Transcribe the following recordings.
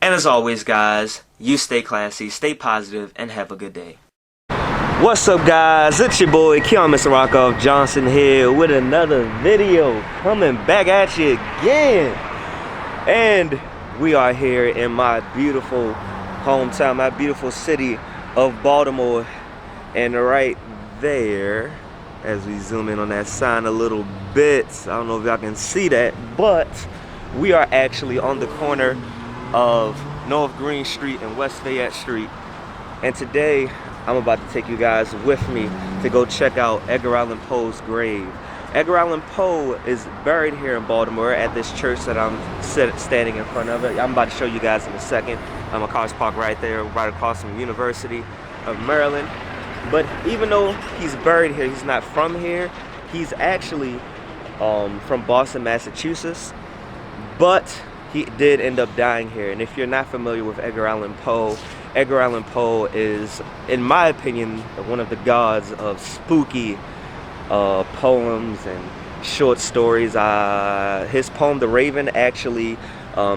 And as always, guys, you stay classy, stay positive, and have a good day. What's up, guys? It's your boy, Mr. Rockoff Johnson here with another video coming back at you again. And we are here in my beautiful hometown, my beautiful city of Baltimore. And right there, as we zoom in on that sign a little bit, I don't know if y'all can see that, but we are actually on the corner of North Green Street and West Fayette Street. And today, I'm about to take you guys with me to go check out Edgar Allan Poe's grave. Edgar Allan Poe is buried here in Baltimore at this church that I'm standing in front of. I'm about to show you guys in a second. My car's parked right there, right across from the University of Maryland. But even though he's buried here, he's not from here. He's actually from Boston, Massachusetts. But he did end up dying here. And if you're not familiar with Edgar Allan Poe is, in my opinion, one of the gods of spooky poems and short stories. His poem, The Raven, actually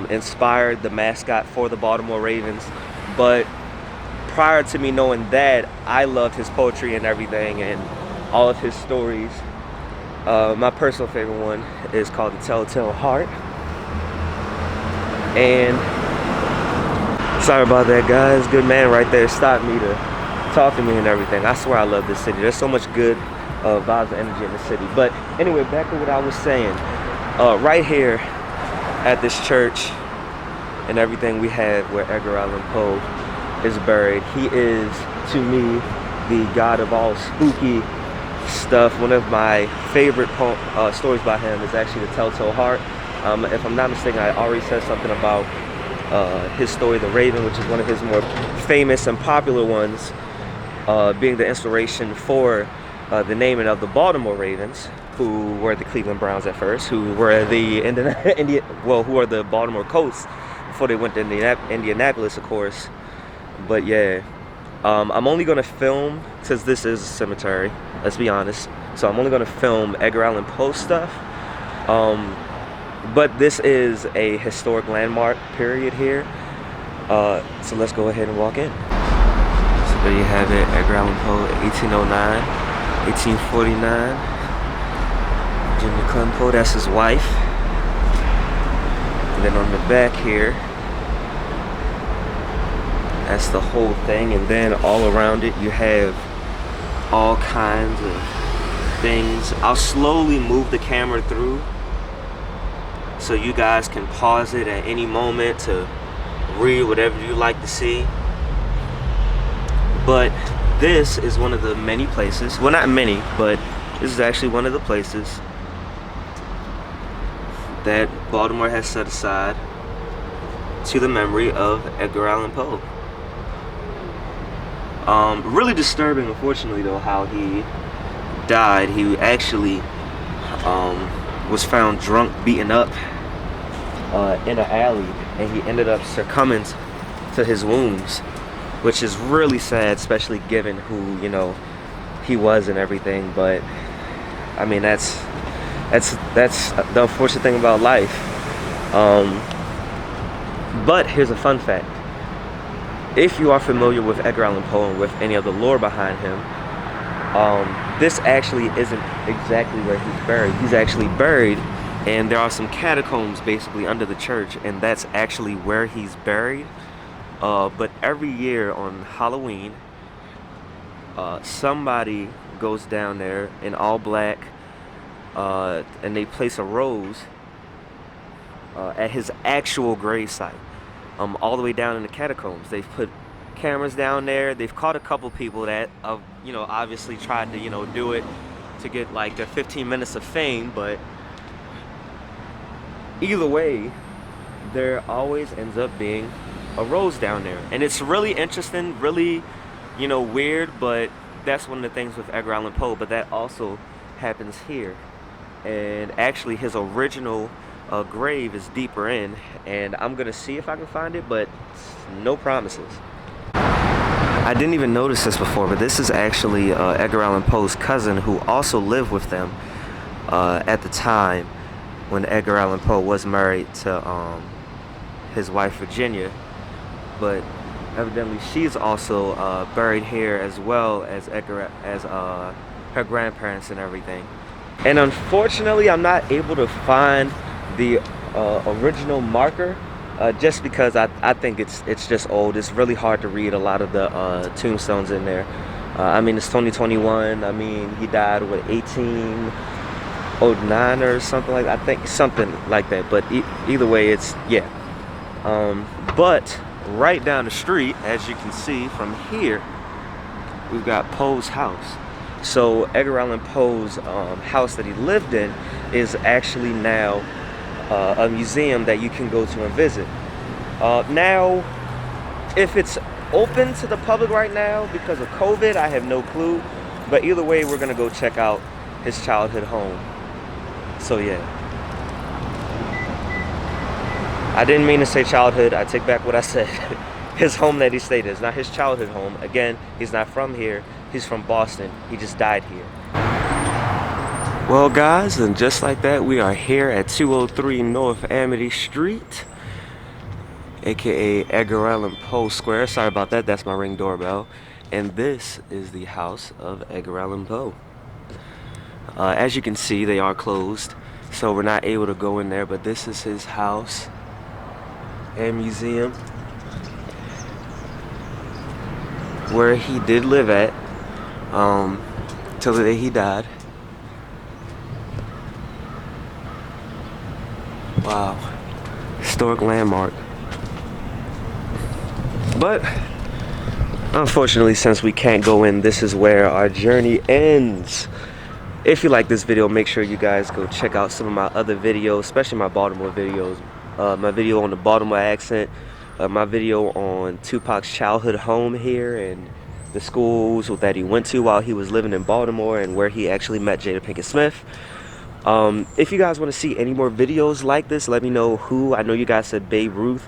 inspired the mascot for the Baltimore Ravens. But prior to me knowing that, I loved his poetry and everything and all of his stories. My personal favorite one is called The Telltale Heart. And sorry about that, guys. Good man right there stopped me to talk to me and everything. I swear I love this city. There's so much good vibes and energy in the city. But anyway, back to what I was saying. Right here at this church and everything we have where Edgar Allan Poe is buried. He is, to me, the god of all spooky stuff. One of my favorite stories by him is actually The Telltale Heart. If I'm not mistaken, I already said something about his story, The Raven, which is one of his more famous and popular ones, being the inspiration for the naming of the Baltimore Ravens, who were the Cleveland Browns at first, who were the who are the Baltimore Colts before they went to Indianapolis, of course. But yeah, I'm only going to film, since this is a cemetery, let's be honest, so I'm only going to film Edgar Allan Poe stuff. But this is a historic landmark period here, so let's go ahead and walk in. So there you have it, Edgar Allan Poe, 1809, 1849. Virginia Clem Poe, that's his wife. And then on the back here, that's the whole thing. And then all around it, you have all kinds of things. I'll slowly move the camera through so you guys can pause it at any moment to read whatever you like to see. But this is one of the many places, well, not many, but this is actually one of the places that Baltimore has set aside to the memory of Edgar Allan Poe. Really disturbing, unfortunately, though, how he died. He actually was found drunk, beaten up in an alley, and he ended up succumbing to his wounds, which is really sad, especially given who, you know, he was and everything. But I mean, that's the unfortunate thing about life. But here's a fun fact. If you are familiar with Edgar Allan Poe and with any of the lore behind him, this actually isn't exactly where he's buried. He's actually buried, and there are some catacombs basically under the church, and that's actually where he's buried. But every year on Halloween, somebody goes down there in all black, and they place a rose at his actual gravesite. All the way down in the catacombs. They've put cameras down there. They've caught a couple people that, you know, obviously tried to, you know, do it to get like their 15 minutes of fame. But either way, there always ends up being a rose down there. And it's really interesting, really, you know, weird, but that's one of the things with Edgar Allan Poe. But that also happens here. And actually his original grave is deeper in, and I'm gonna see if I can find it, but no promises. I didn't even notice this before, but this is actually Edgar Allan Poe's cousin, who also lived with them at the time when Edgar Allan Poe was married to his wife Virginia. but evidently she's also buried here, as well as Edgar, as her grandparents and everything. And unfortunately, I'm not able to find the original marker, just because I think it's just old. It's really hard to read a lot of the tombstones in there. I mean, it's 2021. I mean, he died with 1809 or something like that. I think something like that. But either way, it's, yeah. But right down the street, as you can see from here, we've got Poe's house. So Edgar Allan Poe's house that he lived in is actually now a museum that you can go to and visit. Now, if it's open to the public right now because of COVID, I have no clue. But either way, we're gonna go check out his childhood home. So yeah. I didn't mean to say childhood. I take back what I said. His home that he stayed in is not his childhood home. Again, he's not from here. He's from Boston. He just died here. Well, guys, and just like that, we are here at 203 North Amity Street, aka Edgar Allan Poe Square. Sorry about that. That's my Ring doorbell. And this is the house of Edgar Allan Poe. As you can see, they are closed, so we're not able to go in there. But this is his house and museum, where he did live at till the day he died. Wow, historic landmark. But unfortunately, since we can't go in, this is where our journey ends. If you like this video, make sure you guys go check out some of my other videos, especially my Baltimore videos. My video on the Baltimore accent, my video on Tupac's childhood home here and the schools that he went to while he was living in Baltimore, and where he actually met Jada Pinkett Smith. If you guys want to see any more videos like this, let me know who. I know you guys said Babe Ruth,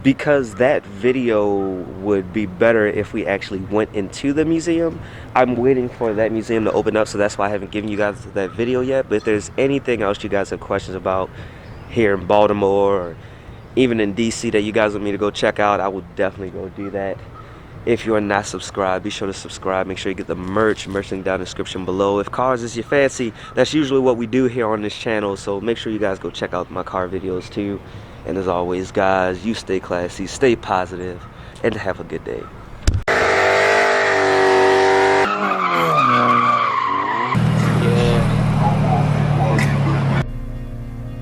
because that video would be better if we actually went into the museum. I'm waiting for that museum to open up, so that's why I haven't given you guys that video yet. But if there's anything else you guys have questions about here in Baltimore, or even in DC, that you guys want me to go check out, I will definitely go do that. If you are not subscribed, be sure to subscribe. Make sure you get the merch link down in the description below. If cars is your fancy, that's usually what we do here on this channel, so make sure you guys go check out my car videos too. And as always, guys, you stay classy, stay positive, and have a good day.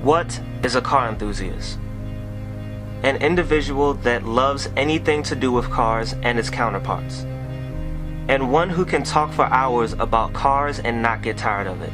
What is a car enthusiast? An individual that loves anything to do with cars and its counterparts, and one who can talk for hours about cars and not get tired of it.